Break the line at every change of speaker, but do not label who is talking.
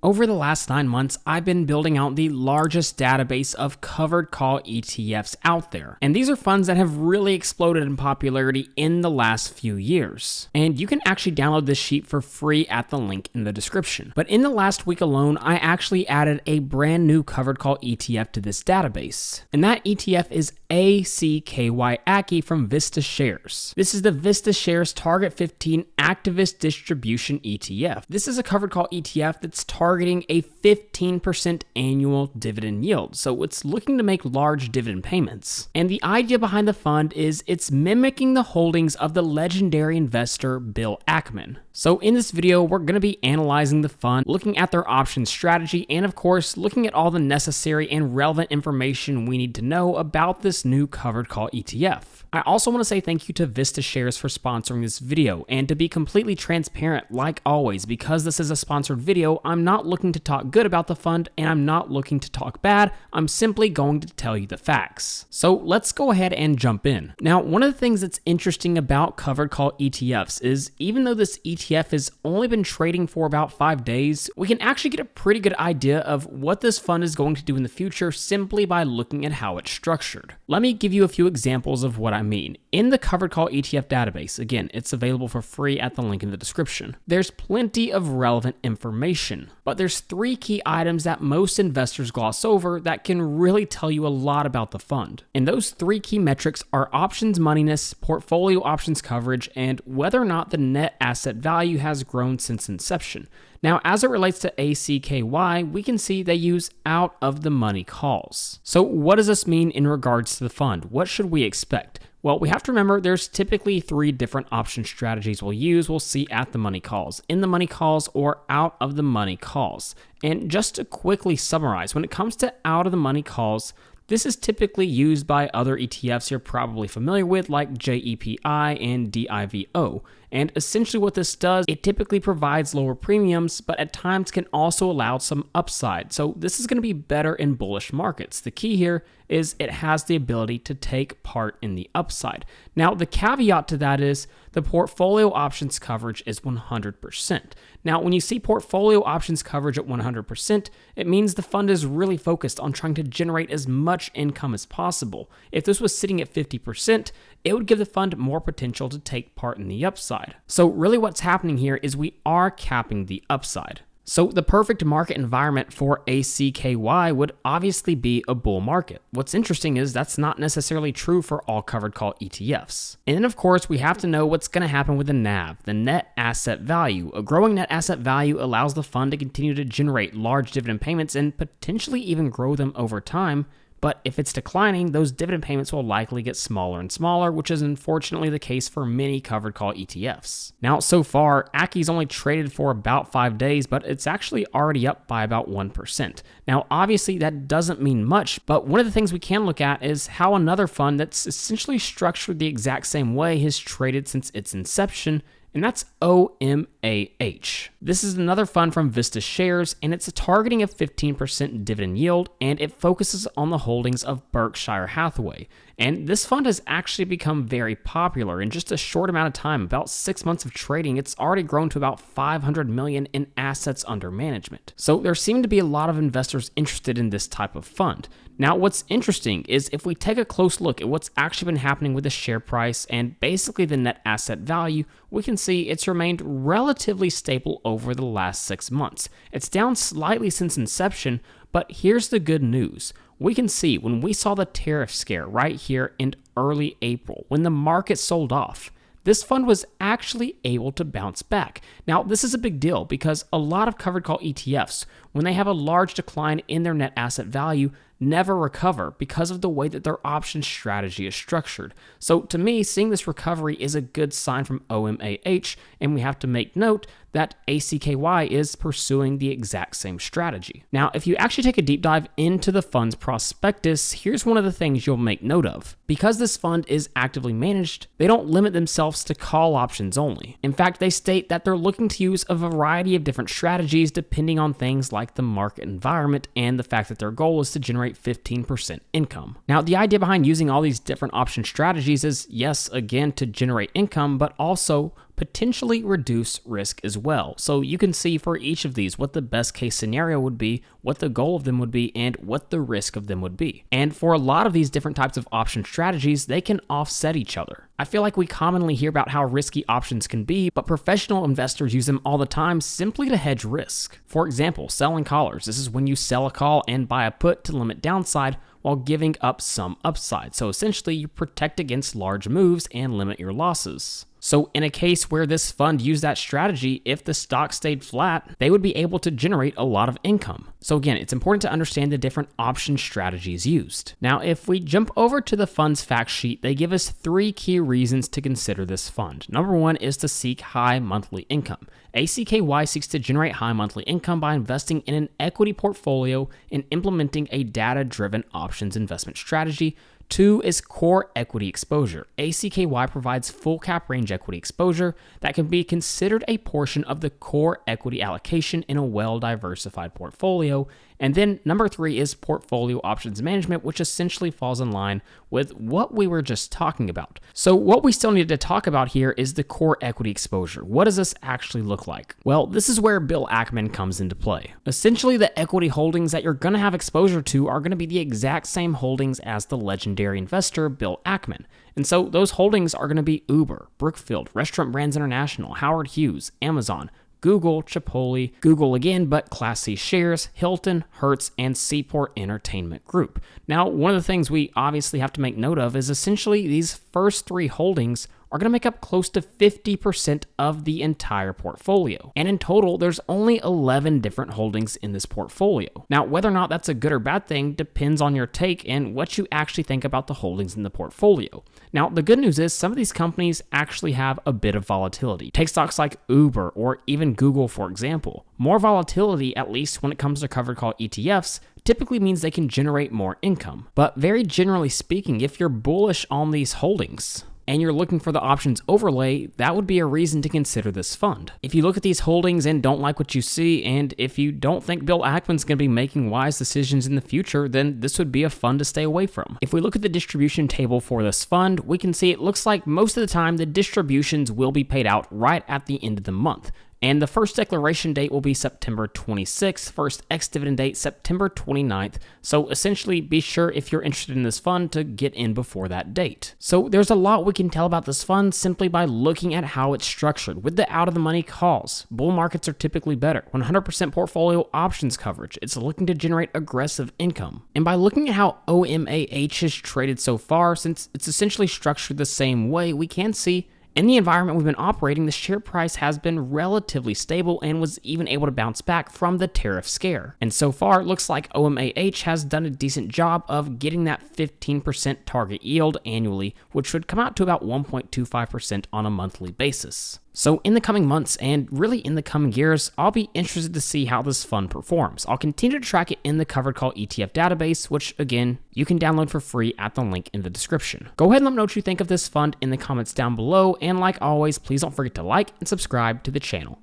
Over the last 9 months, I've been building out the largest database of covered call ETFs out there. And these are funds that have really exploded in popularity in the last few years. And you can actually download this sheet for free at the link in the description. But in the last week alone, I actually added a brand new covered call ETF to this database. And that ETF is ACKY from Vista Shares. This is the Vista Shares Target 15 Activist Distribution ETF. This is a covered call ETF that's targeting a 15% annual dividend yield. So it's looking to make large dividend payments. And the idea behind the fund is it's mimicking the holdings of the legendary investor Bill Ackman. So in this video, we're going to be analyzing the fund, looking at their option strategy, and of course, looking at all the necessary and relevant information we need to know about this new covered call ETF. I also want to say thank you to Vista Shares for sponsoring this video, and to be completely transparent, like always, because this is a sponsored video, I'm not looking to talk good about the fund, and I'm not looking to talk bad, I'm simply going to tell you the facts. So let's go ahead and jump in. Now, one of the things that's interesting about covered call ETFs is even though this ETF has only been trading for about 5 days, we can actually get a pretty good idea of what this fund is going to do in the future simply by looking at how it's structured. Let me give you a few examples of what I mean. In the covered call ETF database, again, it's available for free at the link in the description. There's plenty of relevant information, but there's 3 key items that most investors gloss over that can really tell you a lot about the fund. And those 3 key metrics are options moneyness, portfolio options coverage, and whether or not the net asset value has grown since inception. Now, as it relates to ACKY, we can see they use out of the money calls. So what does this mean in regards to the fund? What should we expect? Well, we have to remember there's typically 3 different option strategies we'll see at the money calls, in the money calls, or out of the money calls. And just to quickly summarize, when it comes to out of the money calls, this is typically used by other ETFs you're probably familiar with, like JEPI and DIVO. And essentially what this does, it typically provides lower premiums, but at times can also allow some upside. So this is going to be better in bullish markets. The key here is it has the ability to take part in the upside. Now, the caveat to that is the portfolio options coverage is 100%. Now, when you see portfolio options coverage at 100%, it means the fund is really focused on trying to generate as much income as possible. If this was sitting at 50%, it would give the fund more potential to take part in the upside. So really what's happening here is we are capping the upside. So the perfect market environment for ACKY would obviously be a bull market. What's interesting is that's not necessarily true for all covered call ETFs. And then of course we have to know what's going to happen with the NAV, the net asset value. A growing net asset value allows the fund to continue to generate large dividend payments and potentially even grow them over time. But if it's declining, those dividend payments will likely get smaller and smaller, which is unfortunately the case for many covered call ETFs. Now, so far, ACKY's only traded for about 5 days, but it's actually already up by about 1%. Now, obviously, that doesn't mean much, but one of the things we can look at is how another fund that's essentially structured the exact same way has traded since its inception, and that's OMAH. This is another fund from Vista Shares, and it's targeting a 15% dividend yield, and it focuses on the holdings of Berkshire Hathaway. And this fund has actually become very popular. In just a short amount of time, about 6 months of trading, it's already grown to about $500 million in assets under management. So there seem to be a lot of investors interested in this type of fund. Now, what's interesting is if we take a close look at what's actually been happening with the share price and basically the net asset value, we can see it's remained relatively stable over the last 6 months. It's down slightly since inception, but here's the good news. We can see when we saw the tariff scare right here in early April, when the market sold off, this fund was actually able to bounce back. Now, this is a big deal because a lot of covered call ETFs, when they have a large decline in their net asset value, never recover because of the way that their option strategy is structured. So to me, seeing this recovery is a good sign from OMAH, and we have to make note that ACKY is pursuing the exact same strategy. Now, if you actually take a deep dive into the fund's prospectus, here's one of the things you'll make note of. Because this fund is actively managed, they don't limit themselves to call options only. In fact, they state that they're looking to use a variety of different strategies depending on things like the market environment and the fact that their goal is to generate 15% income. Now, the idea behind using all these different option strategies is, yes, again, to generate income, but also potentially reduce risk as well. So you can see for each of these what the best case scenario would be, what the goal of them would be, and what the risk of them would be. And for a lot of these different types of option strategies, they can offset each other. I feel like we commonly hear about how risky options can be, but professional investors use them all the time simply to hedge risk. For example, selling callers. This is when you sell a call and buy a put to limit downside while giving up some upside. So essentially, you protect against large moves and limit your losses. So in a case where this fund used that strategy, if the stock stayed flat, they would be able to generate a lot of income. So again, it's important to understand the different option strategies used. Now, if we jump over to the fund's fact sheet, they give us 3 key reasons to consider this fund. Number 1 is to seek high monthly income. ACKY seeks to generate high monthly income by investing in an equity portfolio and implementing a data-driven options investment strategy. 2 is core equity exposure. ACKY provides full cap range equity exposure that can be considered a portion of the core equity allocation in a well-diversified portfolio. And then number 3 is portfolio options management, which essentially falls in line with what we were just talking about. So what we still need to talk about here is the core equity exposure. What does this actually look like? Well, this is where Bill Ackman comes into play. Essentially, the equity holdings that you're going to have exposure to are going to be the exact same holdings as the legendary investor Bill Ackman. And so those holdings are going to be Uber, Brookfield, Restaurant Brands International, Howard Hughes, Amazon, Google, Chipotle, Google again, but Class C shares, Hilton, Hertz, and Seaport Entertainment Group. Now, one of the things we obviously have to make note of is essentially these first 3 holdings are going to make up close to 50% of the entire portfolio. And in total, there's only 11 different holdings in this portfolio. Now, whether or not that's a good or bad thing depends on your take and what you actually think about the holdings in the portfolio. Now, the good news is some of these companies actually have a bit of volatility. Take stocks like Uber or even Google, for example. More volatility, at least when it comes to covered call ETFs, typically means they can generate more income. But very generally speaking, if you're bullish on these holdings, and you're looking for the options overlay, that would be a reason to consider this fund. If you look at these holdings and don't like what you see, and if you don't think Bill Ackman's going to be making wise decisions in the future, then this would be a fund to stay away from. If we look at the distribution table for this fund, we can see it looks like most of the time the distributions will be paid out right at the end of the month. And the first declaration date will be September 26th, first ex-dividend date September 29th. So essentially, be sure if you're interested in this fund to get in before that date. So there's a lot we can tell about this fund simply by looking at how it's structured. With the out-of-the-money calls, bull markets are typically better. 100% portfolio options coverage, it's looking to generate aggressive income. And by looking at how OMAH has traded so far, since it's essentially structured the same way, we can see in the environment we've been operating, the share price has been relatively stable and was even able to bounce back from the tariff scare. And so far, it looks like OMAH has done a decent job of getting that 15% target yield annually, which would come out to about 1.25% on a monthly basis. So in the coming months, and really in the coming years, I'll be interested to see how this fund performs. I'll continue to track it in the Covered Call ETF database, which again, you can download for free at the link in the description. Go ahead and let me know what you think of this fund in the comments down below, and like always, please don't forget to like and subscribe to the channel.